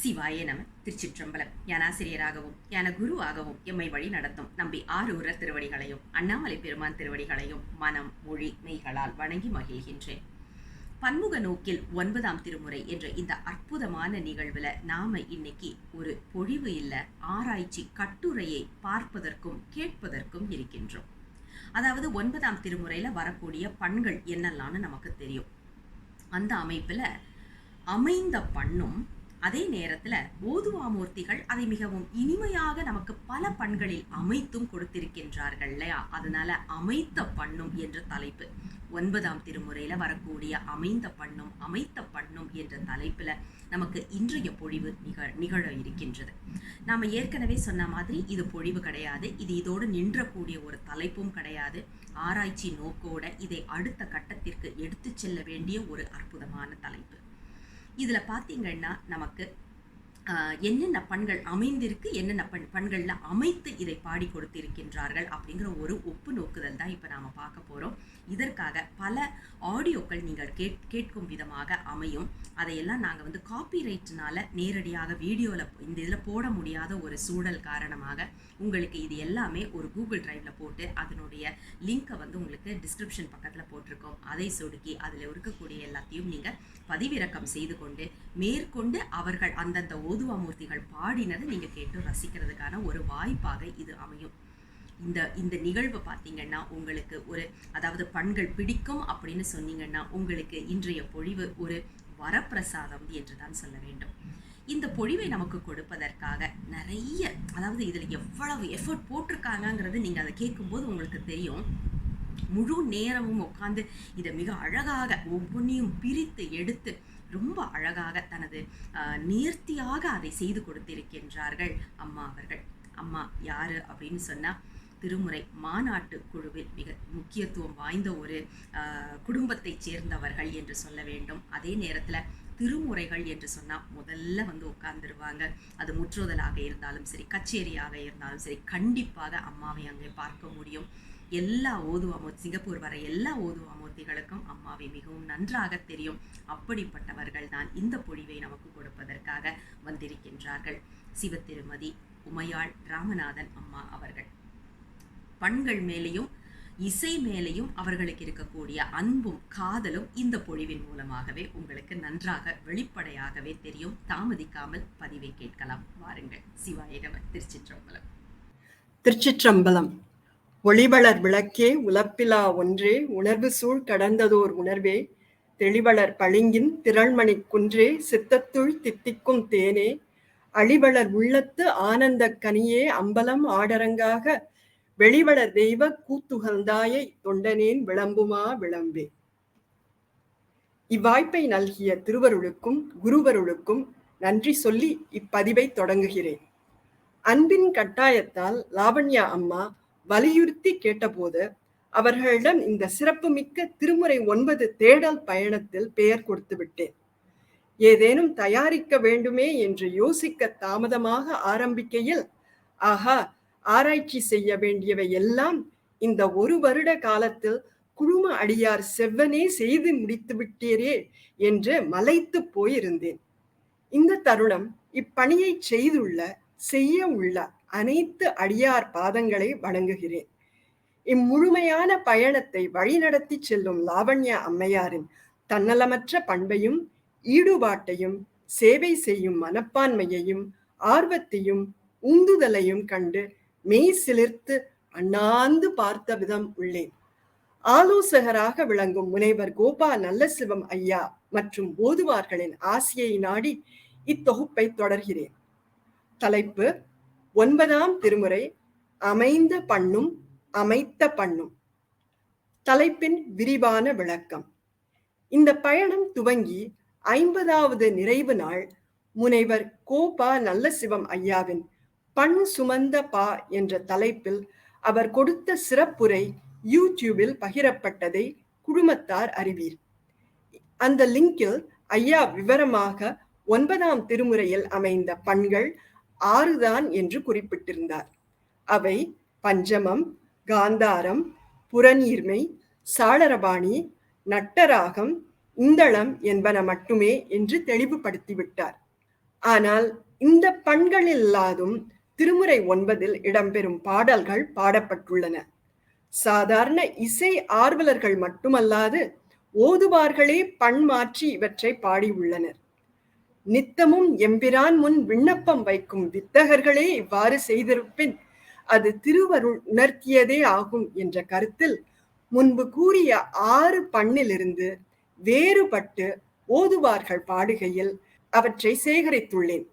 சிவாய நம. திருச்சிற்றம்பலம். ஞானாசிரியராகவும் ஞான குருவாகவும் எம்மை வழி நடத்தும் நம்பி ஆரூரர் திருவடிகளையும் அண்ணாமலை பெருமான் திருவடிகளையும் மனம் மொழி மெய்களால் வணங்கி மகிழ்கின்றேன். பன்முக நோக்கில் 9ஆம் திருமுறை என்ற இந்த அற்புதமான நிகழ்வுல நாம இன்னைக்கு ஒரு பொழிவு இல்ல ஆராய்ச்சி கட்டுரையை பார்ப்பதற்கும் கேட்பதற்கும் இருக்கின்றோம். அதாவது 9ஆம் திருமுறையில வரக்கூடிய பண்கள் என்னெல்லாம்னு நமக்கு தெரியும். அந்த அமைப்புல அமைந்த பண்ணும், அதே நேரத்துல ஓதுவாமூர்த்திகள் அதை மிகவும் இனிமையாக நமக்கு பல பண்களில் அமைத்தும் கொடுத்திருக்கின்றார்கள் இல்லையா? அதனால அமைத்த பண்ணும் என்ற தலைப்பு 9ஆம் திருமுறையில வரக்கூடிய அமைந்த பண்ணும் என்ற தலைப்புல நமக்கு இன்றைய பொழிவு நிகழ இருக்கின்றது. நாம ஏற்கனவே சொன்ன மாதிரி இது பொழிவு கிடையாது, இது இதோடு நின்றக்கூடிய ஒரு தலைப்பும் கிடையாது. ஆராய்ச்சி நோக்கோட இதை அடுத்த கட்டத்திற்கு எடுத்து செல்ல வேண்டிய ஒரு அற்புதமான தலைப்பு. இதுல பாத்தீங்கன்னா நமக்கு என்னென்ன பண்கள் அமைந்திருக்கு, என்னென்ன பண்கள்ல அமைத்து இதை பாடி கொடுத்திருக்கின்றார்கள் அப்படிங்கிற ஒரு ஒப்பு நோக்குதல் தான் இப்ப நாம பார்க்க போறோம். இதற்காக பல ஆடியோக்கள் நீங்கள் கேட்கும் விதமாக அமையும். அதையெல்லாம் நாங்கள் காப்பிரைட்னால நேரடியாக வீடியோவில் இந்த இதில் போட முடியாத ஒரு சூழல் காரணமாக உங்களுக்கு இது எல்லாமே ஒரு கூகுள் டிரைவ்ல போட்டு அதனுடைய லிங்கை உங்களுக்கு டிஸ்கிரிப்ஷன் பக்கத்தில் போட்டிருக்கோம். அதை சொடுக்கி அதில் இருக்கக்கூடிய எல்லாத்தையும் நீங்கள் பதிவிறக்கம் செய்து கொண்டு மேற்கொண்டு அவர்கள் அந்தந்த ஓதுவாமூர்த்திகள் பாடினதை நீங்கள் கேட்டு ரசிக்கிறதுக்கான ஒரு வாய்ப்பாக இது அமையும். இந்த நிகழ்வு பார்த்தீங்கன்னா உங்களுக்கு அதாவது பண்கள் பிடிக்கும் அப்படின்னு சொன்னீங்கன்னா உங்களுக்கு இன்றைய பொழிவு ஒரு வரப்பிரசாதம் என்றுதான் சொல்ல வேண்டும். இந்த பொழிவை நமக்கு கொடுப்பதற்காக நிறைய, அதாவது இதில் எவ்வளவு எஃபர்ட் போட்டிருக்காங்கிறது நீங்கள் அதை கேட்கும்போது உங்களுக்கு தெரியும். முழு நேரமும் உட்காந்து இதை மிக அழகாக ஒவ்வொன்றையும் பிரித்து எடுத்து ரொம்ப அழகாக தனது நேர்த்தியாக அதை செய்து கொடுத்திருக்கின்றார்கள் அம்மா அவர்கள். அம்மா யாரு அப்படின்னு சொன்னா திருமுறை மாநாட்டு குழுவில் மிக முக்கியத்துவம் வாய்ந்த ஒரு குடும்பத்தை சேர்ந்தவர்கள் என்று சொல்ல வேண்டும். அதே நேரத்தில் திருமுறைகள் என்று சொன்னால் முதல்ல உட்கார்ந்துருவாங்க. அது முற்றுதலாக இருந்தாலும் சரி, கச்சேரியாக இருந்தாலும் சரி, கண்டிப்பாக அம்மாவை அங்கே பார்க்க முடியும். எல்லா சிங்கப்பூர் வர எல்லா ஓதுவாமூர்த்திகளுக்கும் அம்மாவை மிகவும் நன்றாக தெரியும். அப்படிப்பட்டவர்கள் தான் இந்த பொழிவை நமக்கு கொடுப்பதற்காக வந்திருக்கின்றார்கள். சிவ திருமதி உமையாள் ராமநாதன் அம்மா அவர்கள். பண்கள் மேலேயும் இசை மேலேயும் அவர்களுக்கு இருக்கக்கூடிய அன்பும் காதலும் இந்த பொழிவின் மூலமாகவே உங்களுக்கு நன்றாக வெளிப்படையாகவே தெரியும். தாமதிக்காமல் பதிவை கேட்கலாம். வாருங்கள். சிவாய நம. திருச்சிற்றம்பலம். திருச்சிற்றம்பலம். ஒளிவளர் விளக்கே உலப்பிலா ஒன்றே, உணர்வு சூழ் கடந்ததோர் உணர்வே, தெளிவளர் பளிங்கின் திரள்மணி குன்றே, சித்தத்துள் தித்திக்கும் தேனே, அழிவளர் உள்ளத்து ஆனந்த கனியே, அம்பலம் ஆடரங்காக வெளிவளர் தெய்வ கூத்துகந்தாயை தொண்டனேன் விளம்புமா விளம்பே. இவ்வாய்ப்பை நல்கிய திருவருளுக்கும் குருவருளுக்கும் நன்றி சொல்லி இப்பதிவை தொடங்குகிறேன். அன்பின் கட்டாயத்தால் லாவண்யா அம்மா வலியுறுத்தி கேட்டபோது அவர்களிடம் இந்த சிறப்புமிக்க திருமுறை 9 தேடல் பயணத்தில் பெயர் கொடுத்து விட்டேன். ஏதேனும் தயாரிக்க வேண்டுமே என்று யோசிக்க தாமதமாக ஆரம்பிக்கையில், ஆஹா, ஆராய்ச்சி செய்ய வேண்டியவை எல்லாம் இந்த 1 வருட காலத்தில் குழும அடியார் செவ்வனே செய்து முடித்து விட்டீரே என்று மலைத்து போயிருந்தேன். இந்த தருணம் இப்பணியை செய்ய உள்ள அனைத்து அடியார் பாதங்களை வணங்குகிறேன். இம்முழுமையான பயணத்தை வழிநடத்தி செல்லும் லாவண்யா அம்மையாரின் தன்னலமற்ற பண்பையும் ஈடுபாட்டையும் சேவை செய்யும் மனப்பான்மையையும் ஆர்வத்தையும் உந்துதலையும் கண்டு மெய் சிலிர்த்து அண்ணாந்து பார்த்த விதம் உள்ளேன். ஆலோசகராக விளங்கும் முனைவர் கோபா நல்லசிவம் ஐயா மற்றும் ஓதுவார்களின் ஆசியை நாடி இத்தொகுப்பை தொடர்கிறேன். தலைப்பு 9ஆம் திருமுறை அமைந்த பண்ணும் அமைத்த பண்ணும். தலைப்பின் விரிவான விளக்கம். இந்த பயணம் துவங்கி 50வது நிறைவு நாள் முனைவர் கோபா நல்லசிவம் ஐயாவின் பண் சுமந்த பா என்ற தலைப்பில் அவர் கொடுத்த சிறப்புரை யூடியூபில் பகிரப்பட்டதை குழுமத்தார் அறிவீர். அந்த லிங்கில் ஐயா விவரமாக 9ஆம் திருமுறையில் அமைந்த பண்கள் 6 தான் என்று குறிப்பிட்டிருந்தார். அவை பஞ்சமம், காந்தாரம், புறநீர்மை, சாளரபாணி, நட்டராகம், இந்தளம் என்பன மட்டுமே என்று தெளிவுபடுத்திவிட்டார். ஆனால் இந்த பண்களில்லாதும் திருமுறை 9 இடம்பெறும் பாடல்கள் பாடப்பட்டுள்ளன. சாதாரண இசை ஆர்வலர்கள் மட்டுமல்லாது ஓதுவார்களே பண் மாற்றி இவற்றை பாடியுள்ளனர். நித்தமும் எம்பிரான் முன் விண்ணப்பம் வைக்கும் வித்தகர்களே இவ்வாறு செய்திருப்பின் அது திருவருள் உணர்த்தியதே ஆகும் என்ற கருத்தில் முன்பு கூறிய 6 பண்ணிலிருந்து வேறுபட்டு ஓதுவார்கள் பாடுகையில் அவற்றை சேகரித்துள்ளேன்.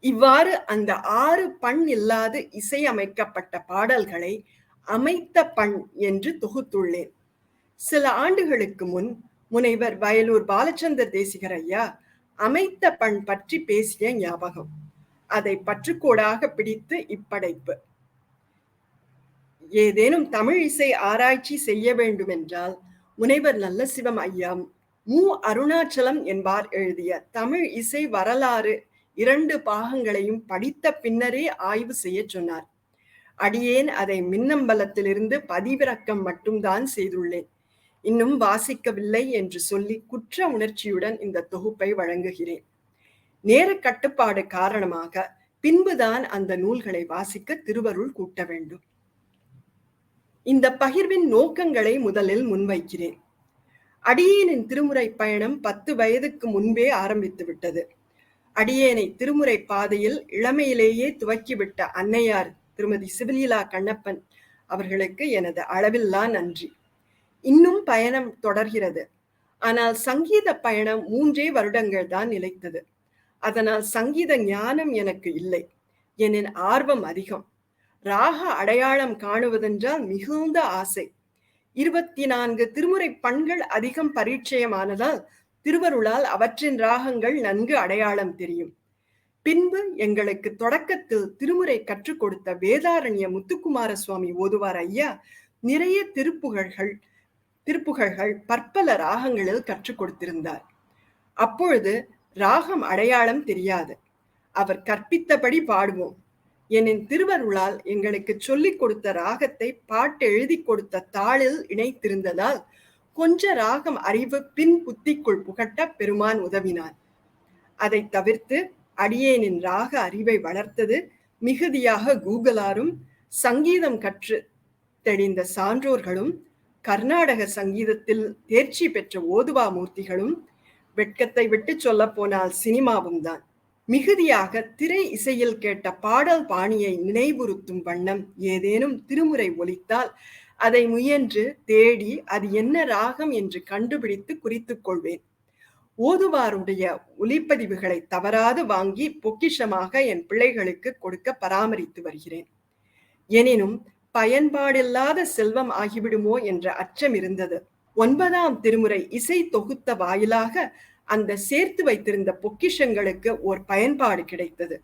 இவ்வாறு அந்த 6 பண் இல்லாது இசையமைக்கப்பட்ட பாடல்களை அமைத்த பண் என்று தொகுத்துள்ளேன். சில ஆண்டுகளுக்கு முன் முனைவர் வயலூர் பாலச்சந்தர் தேசிகர் ஐயா அமைத்த பண் பற்றி பேசிய ஞாபகம். அதை பற்றுக்கோடாக பிடித்து இப்படைப்பு. ஏதேனும் தமிழ் இசை ஆராய்ச்சி செய்ய வேண்டுமென்றால் முனைவர் நல்லசிவம் ஐயா மு. அருணாச்சலம் என்பார் எழுதிய தமிழ் இசை வரலாறு 2 பாகங்களையும் படித்த பின்னரே ஆய்வு செய்ய சொன்னார். அடியேன் அதை மின்னம்பலத்திலிருந்து பதிவிறக்கம் மட்டும்தான் செய்துள்ளேன். இன்னும் வாசிக்கவில்லை என்று சொல்லி குற்ற உணர்ச்சியுடன் இந்த தொகுப்பை வழங்குகிறேன். நேர கட்டுப்பாடு காரணமாக பின்புதான் அந்த நூல்களை வாசிக்க திருவருள் கூட்ட வேண்டும். இந்த பகிர்வின் நோக்கங்களை முதலில் முன்வைக்கிறேன். அடியேனின் திருமுறை பயணம் 10 வயதுக்கு முன்பே ஆரம்பித்து விட்டது. அடியேனை திருமுறை பாதையில் இளமையிலேயே துவக்கிவிட்ட அன்னையார் திருமதி சிவலீலா கண்ணப்பன் அவர்களுக்கு எனது அளவில்லா நன்றி. இன்னும் பயணம் தொடர்கிறது. ஆனால் சங்கீத பயணம் 3 வருடங்கள் தான் நிலைத்தது. அதனால் சங்கீத ஞானம் எனக்கு இல்லை. என் ஆர்வம் அதிகம். ராக அடையாளம் காணுவதென்றால் மிகுந்த ஆசை. 24 திருமுறை பண்கள் அதிகம் பரிச்சயமானதால் திருவருளால் அவற்றின் ராகங்கள் நன்கு அடையாளம் தெரியும். பின்பு எங்களுக்கு தொடக்கத்தில் திருமுறை கற்றுக் கொடுத்த வேதாரண்ய முத்துக்குமார சுவாமி ஓதுவார் ஐயா நிறைய திருப்புகழ்கள் பற்பல ராகங்களில் கற்றுக் கொடுத்திருந்தார். அப்பொழுது ராகம் அடையாளம் தெரியாது. அவர் கற்பித்தபடி பாடுவோம். என் திருவருளால் எங்களுக்கு சொல்லிக் கொடுத்த ராகத்தை பாட்டு எழுதி கொடுத்த தாளில் இணைத்திருந்ததால் கொஞ்ச ராகம் அறிவு பின் புத்திக்குள் புகட்ட பெருமான் உதவினார். அதை தவிர்த்து அடியேனின் ராக அறிவை வளர்த்தது மிகுதியாக கூகுளாரும் சங்கீதம் கற்று தெளிந்த சான்றோர்களும் கர்நாடக சங்கீதத்தில் தேர்ச்சி பெற்ற ஓதுவா மூர்த்திகளும் வெட்கத்தை விட்டு சொல்ல போனால் சினிமாவும் தான். மிகுதியாக திரை இசையில் கேட்ட பாடல் பாணியை நினைவுறுத்தும் வண்ணம் ஏதேனும் திருமுறை ஒலித்தால் அதை முயன்று தேடி அது என்ன ராகம் என்று கண்டுபிடித்து குறித்துக் கொள்வேன். ஓதுவாருடைய ஒலிப்பதிவுகளை தவறாது வாங்கி பொக்கிஷமாக என் பிள்ளைகளுக்கு கொடுக்க பராமரித்து வருகிறேன். எனினும் பயன்பாடில்லாத செல்வம் ஆகிவிடுமோ என்ற அச்சம் இருந்தது. 9ஆம் திருமுறை இசை தொகுத்த வாயிலாக அந்த சேர்த்து வைத்திருந்த பொக்கிஷங்களுக்கு ஓர் பயன்பாடு கிடைத்தது.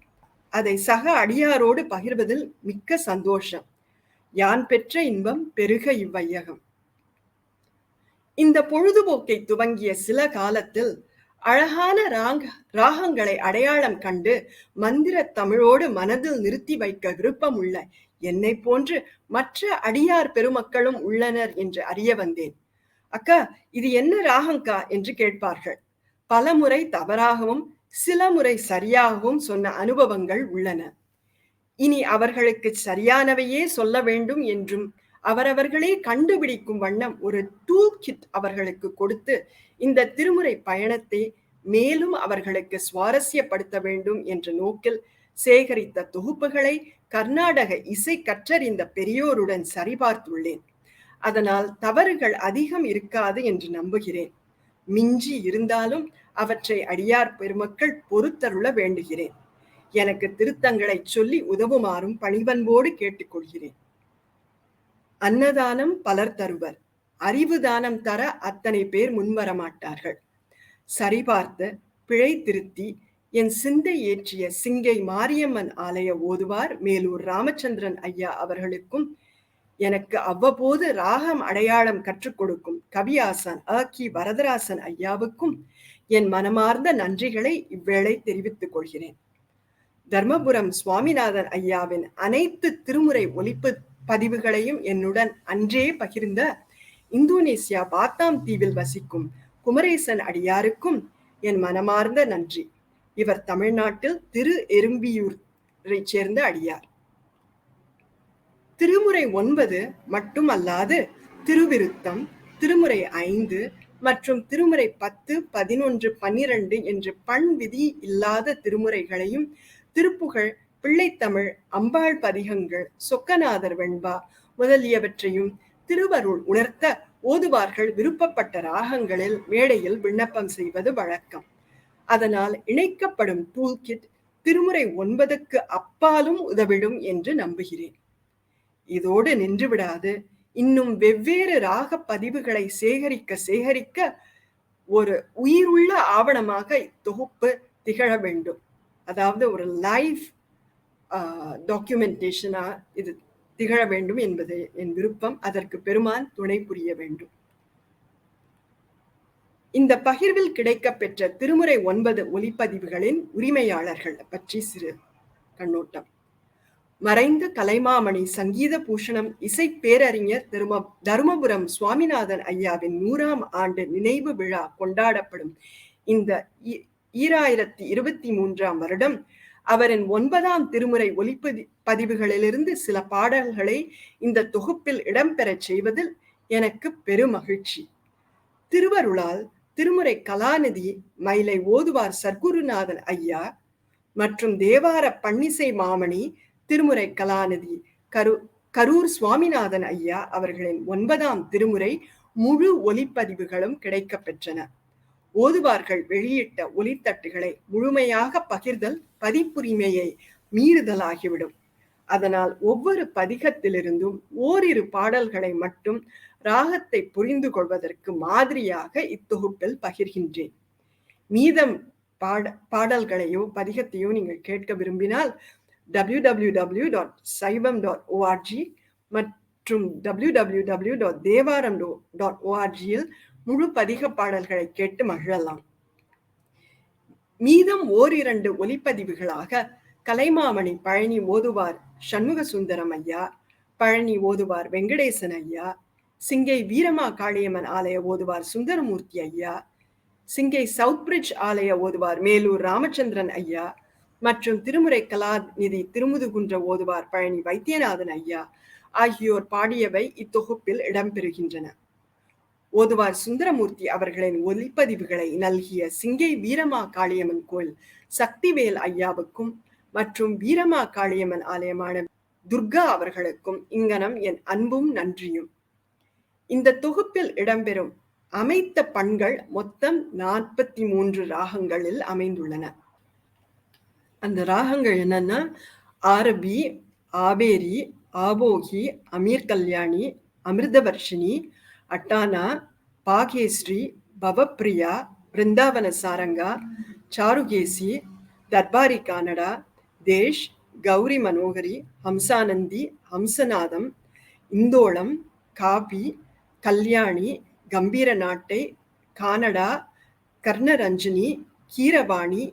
அதை சக அடியாரோடு பகிர்வதில் மிக்க சந்தோஷம். யான் பெற்ற இன்பம் பெருக இவ்வையகம். இந்த பொழுதுபோக்கை துவங்கிய சில காலத்தில் அழகான ராகங்களை அடையாளம் கண்டு மந்திர தமிழோடு மனதில் நிறுத்தி வைக்க விருப்பம் உள்ள என்னை போன்று மற்ற அடியார் பெருமக்களும் உள்ளனர் என்று அறிய வந்தேன். அக்கா, இது என்ன ராகங்கா என்று கேட்பார்கள். பல முறை தவறாகவும் சில முறை சரியாகவும் சொன்ன அனுபவங்கள் உள்ளன. இனி அவர்களுக்கு சரியானவையே சொல்ல வேண்டும் என்றும் அவரவர்களே கண்டுபிடிக்கும் வண்ணம் ஒரு டூல் கிட் அவர்களுக்கு கொடுத்து இந்த திருமுறை பயணத்தை மேலும் அவர்களுக்கு சுவாரஸ்யப்படுத்த வேண்டும் என்ற நோக்கில் சேகரித்த தொகுப்புகளை கர்நாடக இசை கற்றறிந்த பெரியோருடன் சரிபார்த்துள்ளேன். அதனால் தவறுகள் அதிகம் இருக்காது என்று நம்புகிறேன். மிஞ்சி இருந்தாலும் அவற்றை அடியார் பெருமக்கள் பொறுத்தருள வேண்டுகிறேன். எனக்கு திருத்தங்களை சொல்லி உதவுமாறும் பணிவன்போடு கேட்டுக்கொள்கிறேன். அன்னதானம் பலர் தருவர், அறிவு தானம் தர அத்தனை பேர் முன்வர மாட்டார்கள். சரிபார்த்து பிழை திருத்தி என் சிந்தை ஏற்றிய சிங்கை மாரியம்மன் ஆலய ஓதுவார் மேலூர் ராமச்சந்திரன் ஐயா அவர்களுக்கும் எனக்கு அவ்வப்போது ராகம் அடையாளம் கற்றுக் கொடுக்கும் கவியாசன் கி வரதராசன் ஐயாவுக்கும் என் மனமார்ந்த நன்றிகளை இவ்வேளை தெரிவித்துக் கொள்கிறேன். தர்மபுரம் சுவாமிநாதன் ஐயாவின் அனைத்து திருமுறை ஒலிப்பு பதிவுகளையும் என்னுடன் அன்றே பகிர்ந்த இந்தோனேசியா பாத்தாம் தீவில் வசிக்கும் குமரேசன் அடியாருக்கும் என் மனமார்ந்த நன்றி. இவர் தமிழ்நாட்டில் திரு எறும்பியூரைச் சேர்ந்த அடியார். திருமுறை 9 மட்டுமல்லாது திருவிருத்தம், திருமுறை 5 மற்றும் திருமுறை 10, 11, 12 என்று பண் விதி இல்லாத திருமுறைகளையும், திருப்புகழ், பிள்ளைத்தமிழ், அம்பாள் பதிகங்கள், சொக்கநாதர் வெண்பா முதலியவற்றையும் திருவருள் உணர்த்த ஓதுவார்கள் விருப்பப்பட்ட ராகங்களில் மேடையில் விண்ணப்பம் செய்வது வழக்கம். அதனால் இணைக்கப்படும் டூல்கிட் திருமுறை 9க்கு அப்பாலும் உதவிடும் என்று நம்புகிறேன். இதோடு நின்றுவிடாது, இன்னும் வெவ்வேறு ராக பதிவுகளை சேகரிக்க ஒரு உயிருள்ள ஆவணமாக இத்தொகுப்பு திகழ வேண்டும். அதாவது ஒரு லைவ் டாக்குமெண்டேஷனா இது திகழ வேண்டும் என்பது என் விருப்பம். அதற்கு பெருமான் துணை புரிய வேண்டும். இந்த பகிர்வில் கிடைக்கப் பெற்ற திருமுறை 9 ஒலிப்பதிவுகளின் உரிமையாளர்கள் பற்றி சிறு கண்ணோட்டம். மறைந்த கலைமாமணி சங்கீத பூஷணம் இசை பேரறிஞர் தருமபுரம் சுவாமிநாதன் ஐயாவின் 100ஆம் ஆண்டு நினைவு விழா கொண்டாடப்படும் இந்த 2023ஆம் வருடம் அவரின் 9ஆம் திருமுறை ஒலிப்பதிவுகளிலிருந்து சில பாடல்களை இந்த தொகுப்பில் இடம்பெறச் செய்வதில் எனக்கு பெருமகிழ்ச்சி. திருவருளால் திருமுறை கலாநிதி மயிலை ஓதுவார் சர்க்குருநாதன் ஐயா மற்றும் தேவார பன்னிசை மாமணி திருமுறை கலாநிதி கரூர் சுவாமிநாதன் ஐயா அவர்களின் 9ஆம் திருமுறை முழு ஒலிப்பதிவுகளும் கிடைக்கப் பெற்றன. ஓதுவார்கள் வெளியிட்ட ஒலித்தட்டுகளை முழுமையாக பகிர்தல் பதிப்புரிமையை மீறுதலாகிவிடும். அதனால் ஒவ்வொரு பதிகத்திலிருந்தும் ஓரிரு பாடல்களை மட்டும் ராகத்தை புரிந்து கொள்வதற்கு மாதிரியாக இத்தொகுப்பில் பகிர்கின்றேன். மீதம் பாடல்களையோ பதிகத்தையோ நீங்கள் கேட்க விரும்பினால் www.saivam.org மற்றும் www.devaram.org முழு பதிக பாடல்களை கேட்டு மகிழலாம். மீதம் ஓரிரண்டு ஒலிப்பதிவுகளாக கலைமாமணி பழனி ஓதுவார் சண்முக சுந்தரம் ஐயா, பழனி ஓதுவார் வெங்கடேசன் ஐயா, சிங்கை வீரமா காளியம்மன் ஆலய ஓதுவார் சுந்தரமூர்த்தி ஐயா, சிங்கை சவுத் பிரிட்ஜ் ஆலய ஓதுவார் மேலூர் ராமச்சந்திரன் ஐயா மற்றும் திருமுறை கலாநிதி திருமுதுகுன்ற ஓதுவார் பழனி வைத்தியநாதன் ஐயா ஆகியோர் பாடியவை இத்தொகுப்பில் இடம்பெறுகின்றன. ஓதுவார் சுந்தரமூர்த்தி அவர்களின் ஒலிப்பதிவுகளை நல்கிய சிங்கை வீரமா காளியம்மன் கோயில் சக்திவேல் ஐயாவுக்கும் மற்றும் வீரமா காளியம்மன் ஆலயமான துர்கா அவர்களுக்கும் இங்கனம் என் அன்பும் நன்றியும். இந்த தொகுப்பில் இடம்பெறும் அமைத்த பண்கள் மொத்தம் 43 ராகங்களில் அமைந்துள்ளன. அந்த ராகங்கள் என்னன்னா ஆரபி, ஆபேரி, ஆபோகி, அமீர் கல்யாணி, அமிர்தவர்ஷினி, அட்டானா, பாகேஸ்ரீ, பவப்பிரியா, பிருந்தாவன சாரங்கா, சாருகேசி, தர்பாரி கானடா, தேஷ், கௌரி மனோகரி, ஹம்சானந்தி, ஹம்சநாதம், இந்தோளம், காபி, கல்யாணி, கம்பீர நாட்டை, கானடா, கர்ணரஞ்சினி, கீரவாணி,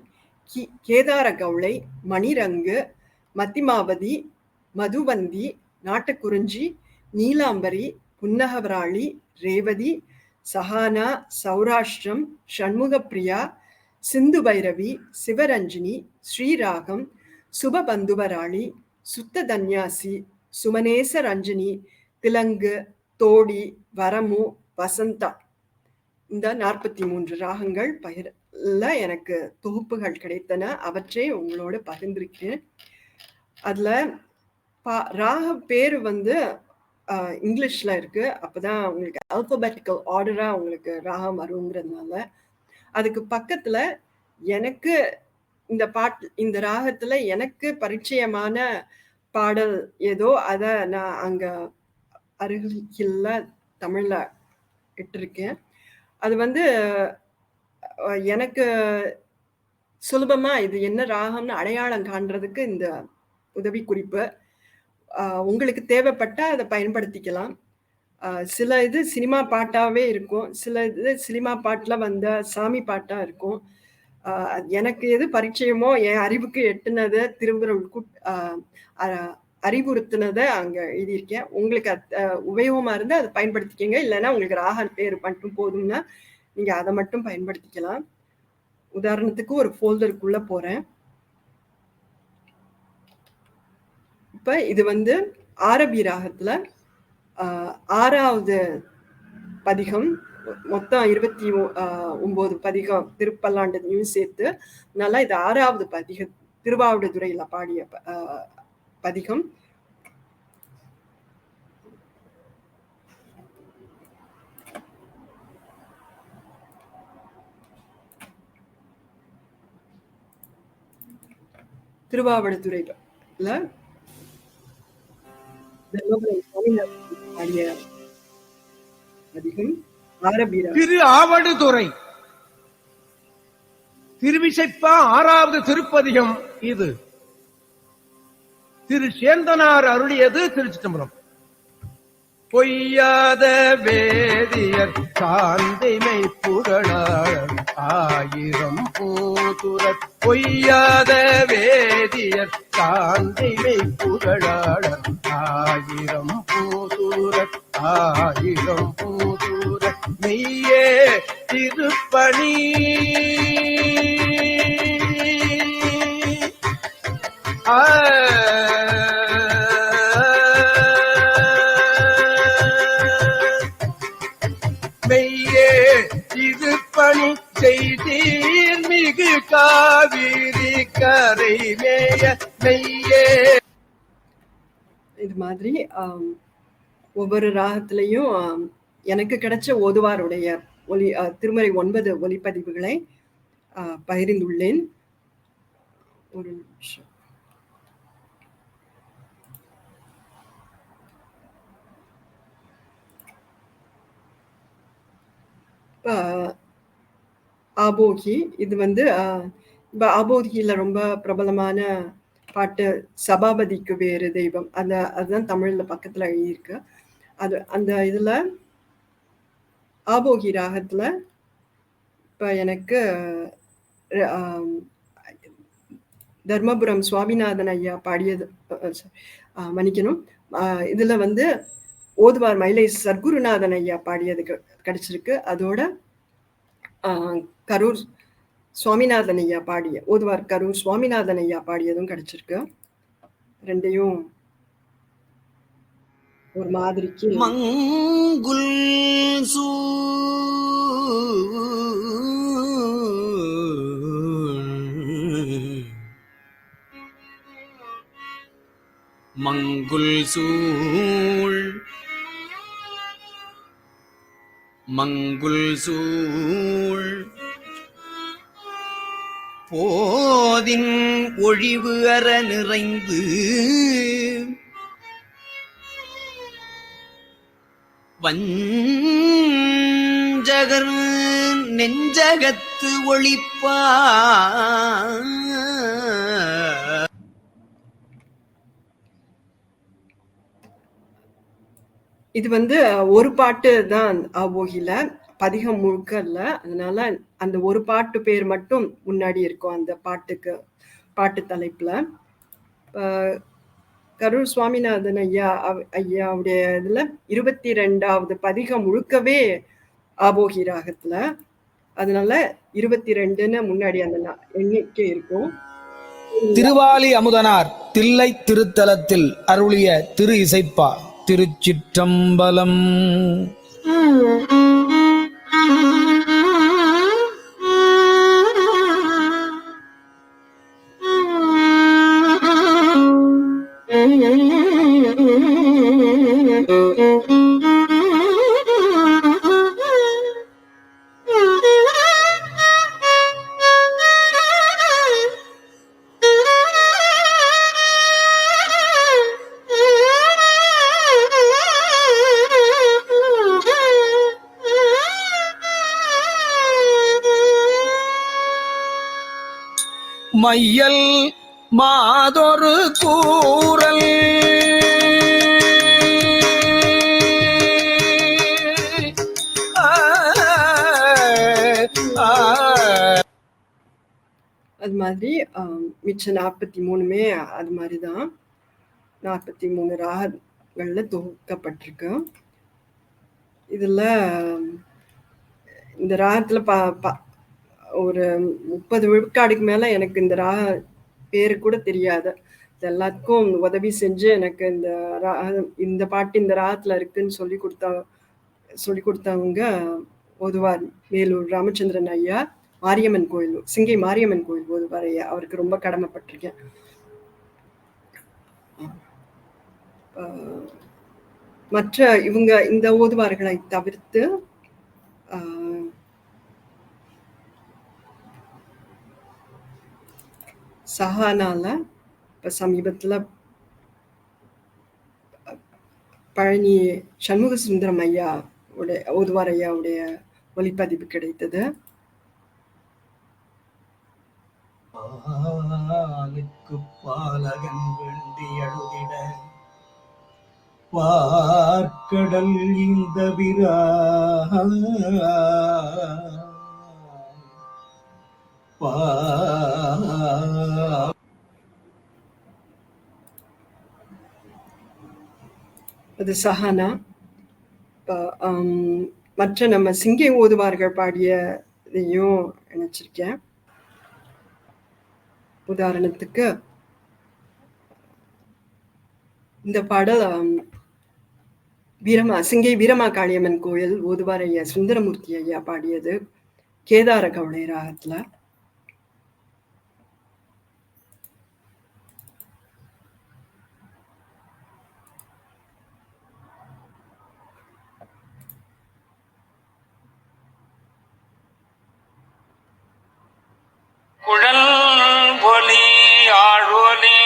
கேதார கவுளை, மணிரங்கு, மத்திமாவதி, மதுவந்தி, நாட்டக்குறிஞ்சி, நீலாம்பரி, புன்னகவராளி, ரேவதி, சஹானா, சௌராஷ்டிரம், ஷண்முகப்பிரியா, சிந்து பைரவி, சிவரஞ்சினி, ஸ்ரீராகம், சுபபந்துவராளி, சுத்த தன்யாசி, சுமனேச ரஞ்சினி, திலங்கு, தோடி, வரமு, வசந்தா. இந்த 43 ராகங்கள் எனக்கு தொகுப்புகள் கிடைத்தன. அவற்றை உங்களோட பகிர்ந்திருக்கேன். அதுல ராக பேரு இங்கிலீஷ்ல இருக்கு. அப்பதான் உங்களுக்கு ஆல்பபெட்டிக்கல் ஆர்டரா உங்களுக்கு ராகம் வருங்கிறதுனால அதுக்கு பக்கத்துல எனக்கு இந்த ராகத்துல எனக்கு பரிச்சயமான பாடல் ஏதோ அத நான் அங்க அருகில்ல தமிழ்ல இட்டிருக்கேன். அது எனக்கு சுலபமா இது என்ன ராகம்னு அடையாளம் காண்றதுக்கு இந்த உதவி குறிப்பு. உங்களுக்கு தேவைப்பட்டா அதை பயன்படுத்திக்கலாம். சில இது சினிமா பாட்டாவே இருக்கும், சில இது சினிமா பாட்டுல வந்த சாமி பாட்டா இருக்கும். எனக்கு எது பரிச்சயமோ என் அறிவுக்கு எட்டுனதை திருவருள் அறிவுறுத்தினதை அங்க எழுதியிருக்கேன். உங்களுக்கு உபயோகமா இருந்தா அதை பயன்படுத்திக்கங்க. இல்லைன்னா உங்களுக்கு ராக பேர் மட்டும் போதும்னா நீங்க அதை மட்டும் பயன்படுத்திக்கலாம். உதாரணத்துக்கு ஒரு ஃபோல்டருக்குள்ள போறேன். இப்ப இது வந்து ஆரபி ராகத்துல 6வது பதிகம். மொத்தம் 29 பதிகம் திருப்பல்லாண்டுலையும் சேர்த்து. அதனால இது 6வது பதிகம், திருவாவடுதுறையில பாடிய பதிகம். திருவாவடுதுறையில பாடிய பதிகம் ஆரபி ராகம். திரு ஆவடுதுறை திருவிசைப்பா 6வது திருப்பதிகம் இது. திரு சேந்தனார் அருளியது. திருச்சிதம்பரம். பொய்யாத வேதியர் சாந்திமை புகழார் ஆயிரம் பூதுரர். பொய்யாத வேதியர் சாந்திமை புகழார் ஆயிரம் பூதுரர். ஆயிரம் பூதுரர் மெய்யே திருப்பணி மெய்யே இது பணி செய்தீர் மிகு காவிரி கரை மேய மெய்யே. இது மாதிரி ஒவ்வொரு ராகத்திலையும் எனக்கு கிடைச்ச ஓதுவாருடைய திருமறை 9 ஒலிப்பதிவுகளை பகிர்ந்துள்ளேன். ஒரு நிமிஷம். ஆபோகி இது வந்து ஆபோகியில ரொம்ப பிரபலமான பாட்டு சபாபதிக்கு வேறு தெய்வம். அதுதான் தமிழ்ல பக்கத்துல எழுதியிருக்கு. அந்த இதுல ஆபோகி ராகத்துல இப்ப எனக்கு தர்மபுரம் சுவாமிநாதன் ஐயா பாடியது, மன்னிக்கணும், இதுல வந்து ஓதுவார் மயிலை சர்க்குருநாதன் ஐயா பாடியது கிடைச்சிருக்கு. அதோட கரூர் சுவாமிநாதன் ஐயா பாடிய ஓதுவார் கரூர் சுவாமிநாதன் ஐயா பாடியதும் கிடைச்சிருக்கு. ரெண்டையும் ஒரு மாதிரிக்கு மங்குல் மங்குல் சூழ் போதின் ஒழிவு அற நிறைந்து வஞ்சகர் நெஞ்சகத்து ஒளிப்பா. இது வந்து ஒரு பாட்டு தான் ஆபோகில, பதிகம் முழுக்க இல்ல. அதனால அந்த ஒரு பாட்டு பேர் மட்டும் முன்னாடி இருக்கும் அந்த பாட்டு தலைப்புல. கரூர் சுவாமிநாதன் ஐயாவுடைய இதுல 22வது பதிகம் முழுக்கவே ஆபோகி ராகத்துல. அதனால 22ன்னு முன்னாடி அந்த எண்ணிக்கை இருக்கும். திருவாலி அமுதனார் தில்லை திருத்தலத்தில் அருளிய திரு இசைப்பா. திருச்சிற்றம்பலம். மையல் மாதொரு கூறல் அது மாதிரி மிச்ச 43மே அது மாதிரிதான் 43 ராகங்கள்ல தொகுக்கப்பட்டிருக்கு. இதுல இந்த ராகத்துல ஒரு 30 விழுக்காடுக்கு மேல எனக்கு இந்த ராக பேரு கூட தெரியாது. இது எல்லாத்துக்கும் உதவி செஞ்சு எனக்கு இந்த பாட்டு இந்த ராகத்துல இருக்குன்னு சொல்லி கொடுத்தவங்க ஓதுவார் வேலூர் ராமச்சந்திரன் ஐயா, மாரியம்மன் கோயில், சிங்கை மாரியம்மன் கோயில் ஓதுவார் ஐயா. அவருக்கு ரொம்ப கடமைப்பட்டிருக்கேன். மற்ற இந்த ஓதுவார்களை தவிர்த்து சஹானால இப்ப சமீபத்துல பழனி சண்முக சுந்தரம் ஐயா ஓதுவார் ஐயாவுடைய ஒளிப்பதிவு கிடைத்தது. பாலகன் வேண்டி அழுதிட பார்க்கடல் இந்த அது சஹானா. மற்ற நம்ம சிங்கை ஓதுவார்கள் பாடியதையும் நினைச்சிருக்கேன். உதாரணத்துக்கு இந்த பாடல் சிங்கை வீரமா காளியம்மன் கோயில் ஓதுவார் ஐயா சுந்தரமூர்த்தி ஐயா பாடியது, கேதார கவுளை ராகத்துல. குழல் ஒலி ஆழொலி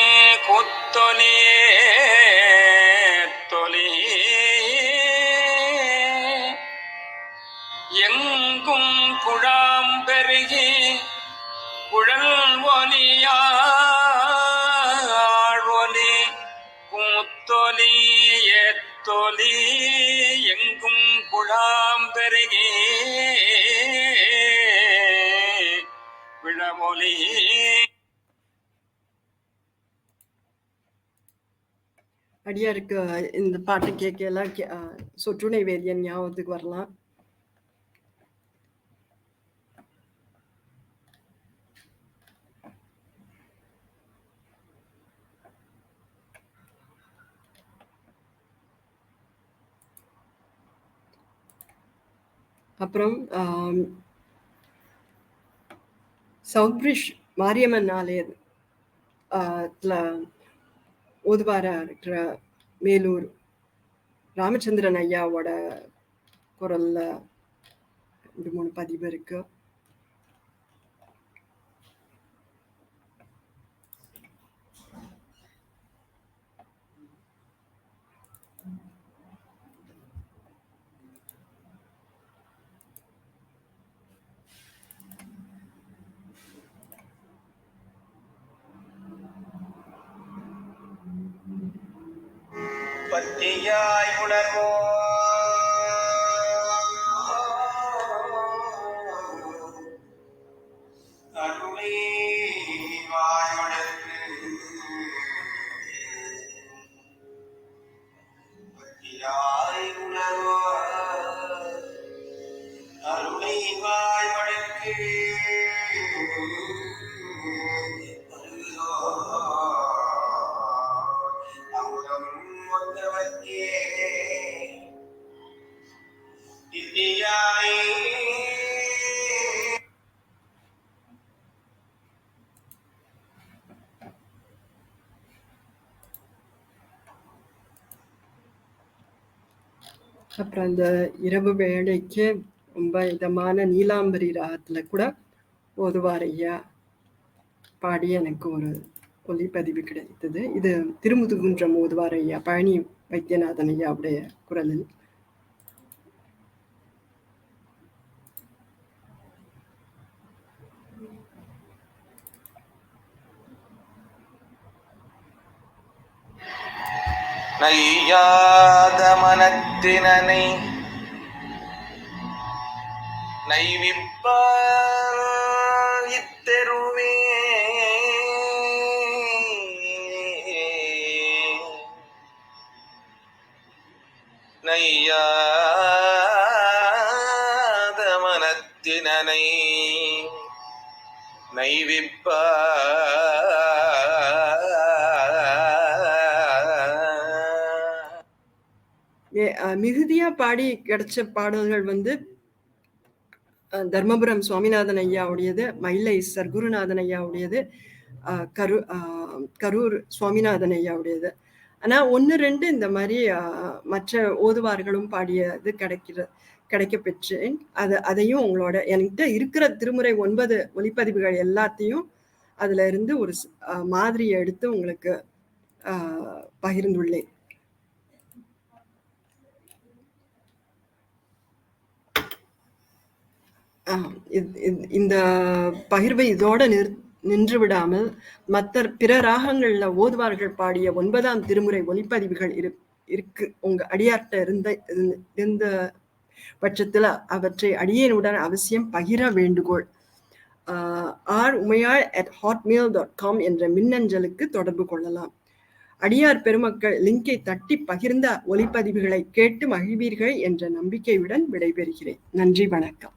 குத்தொலி தொலி எங்கும் குழாம் பெருகி குழல் ஒலியாழொலி கூத்தொலி ஏத்தொலி எங்கும் குழாம் பெருகி விழமொழி. அடியாருக்கு இந்த பாட்டு கேட்கலாம் சொற்றுணை வேதியன் ஞாபகத்துக்கு வரலாம். அப்புறம் சவுத்பிரிஷ் மாரியம்மன் ஆலயத்துல ஓதுவாரா இருக்கிற மேலூர் ராமச்சந்திரன் ஐயாவோட குரல்ல 2-3 பதிவு இருக்கு. பத்தியாய் உணர்வோ அருளே வாய்மடற்கு பத்தியாய் உணர்வோ அருளை வாய்மடற்கு அப்புறம் அந்த இரவு வேளைக்கு ரொம்ப இதமான நீலாம்பரி ராகத்துல கூட ஓதுவார் ஐயா பாடி எனக்கு ஒரு ஒலிப்பதிவு கிடைத்தது. இது திருமுதுகுன்றம் ஓதுவார் ஐயா பழனி வைத்தியநாதன் ஐயாவுடைய குரலில். நையாத மனத்தினனை நைவிப்பார் இத்தெருவே நையாத மனத்தினனை நைவிப்ப மிகுதியா பாடி கிடைச்ச பாடல்கள் வந்து தர்மபுரம் சுவாமிநாதன் ஐயாவுடையது, மயிலை சர்க்குருநாதன் ஐயாவுடையது, கரூர் சுவாமிநாதன் ஐயாவுடையது. ஆனா 1-2 இந்த மாதிரி மற்ற ஓதுவார்களும் பாடியது கிடைக்க பெற்றேன். அதையும் உங்களோட என்கிட்ட இருக்கிற திருமுறை 9 ஒலிப்பதிவுகள் எல்லாத்தையும் அதுல இருந்து ஒரு மாதிரியை எடுத்து உங்களுக்கு பகிர்ந்துள்ளேன். இந்த பகிர்வை இதோட நின்று விடாமல் பிற ராகங்கள்ல ஓதுவார்கள் பாடிய 9ஆம் திருமுறை ஒலிப்பதிவுகள் இருக்கு உங்க அடியார்ட்ட இருந்த பட்சத்துல அவற்றை அடியேனுடன் அவசியம் பகிர வேண்டுகோள். rumayal@hotmail.com என்ற மின்னஞ்சலுக்கு தொடர்பு கொள்ளலாம். அடியார் பெருமக்கள் லிங்கை தட்டி பகிர்ந்த ஒலிப்பதிவுகளை கேட்டு மகிழ்வீர்கள் என்ற நம்பிக்கையுடன் விடைபெறுகிறேன். நன்றி, வணக்கம்.